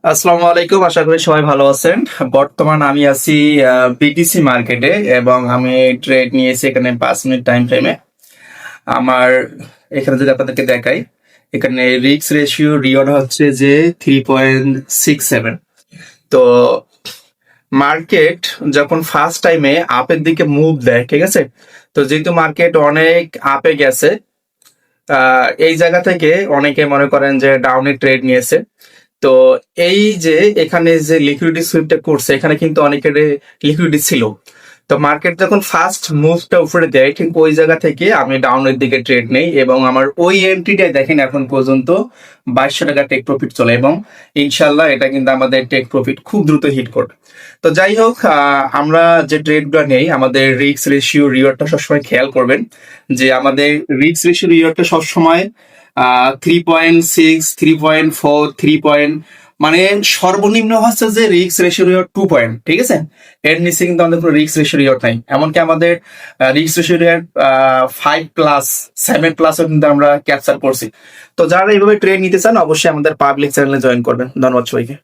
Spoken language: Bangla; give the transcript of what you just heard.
আসসালামু আলাইকুম, আশা করি সবাই ভালো আছেন। বর্তমান আমি আছি বিটিসি মার্কেটে এবং আমি ট্রেড নিয়েছি এখানে 5 মিনিট টাইম ফ্রেমে। আমার এখানে যদি আপনাদেরকে দেখাই, এখানে রিস্ক রেশিও রিওয়ার্ড হচ্ছে যে 3.67। তো মার্কেট যখন ফার্স্ট টাইমে আপের দিকে মুভ দেয়, ঠিক আছে, তো যেহেতু মার্কেট অনেক আপে গেছে, এই জায়গা থেকে অনেকে মনে করেন যে ডাউনে ট্রেড নিয়েছে। তো এই যে এখানে যে লিকুইডিটি সুইপটা করছে, এখানে কিন্তু অনেকের লিকুইডিটি ছিল। তো মার্কেট যখন ফার্স্ট মুভটা উপরে দেয়, ঠিক ওই জায়গা থেকে আমি ডাউনের দিকে ট্রেড নেই এবং আমার ওই এন্ট্রিটাই দেখেন এখন পর্যন্ত 2200 টাকা টেক প্রফিট চলে এবং ইনশাল্লাহ এটা কিন্তু আমাদের টেক প্রফিট খুব দ্রুত হিট করবে। তো যাই হোক, আমরা যে ট্রেডগুলো নেই, আমাদের রিস্ক রেশিও রিওয়ার্ডটা সবসময় খেয়াল করবেন যে আমাদের রিস্ক রেশিও রিওয়ার্ডটা সবসময় 3.6, 3.4, 3 পয়েন্ট, মানে সর্বনিম্ন হচ্ছে যে রিস্ক রেশিও রিওয়ার্ড 2 পয়েন্ট, ঠিক আছে। এর নিচে কিন্তু আমাদের কোনো রিস্ক রেশিও রিওয়ার্ড নাই, এমনকি আমাদের রিস্ক রেশিও রিওয়ার্ড 5+, 7+ও কিন্তু আমরা ক্যাপচার করছি। তো যারা এইভাবে ট্রেড নিতে চান অবশ্যই আমাদের পাবলিক চ্যানেলে জয়েন করবেন। ধন্যবাদ সবাইকে।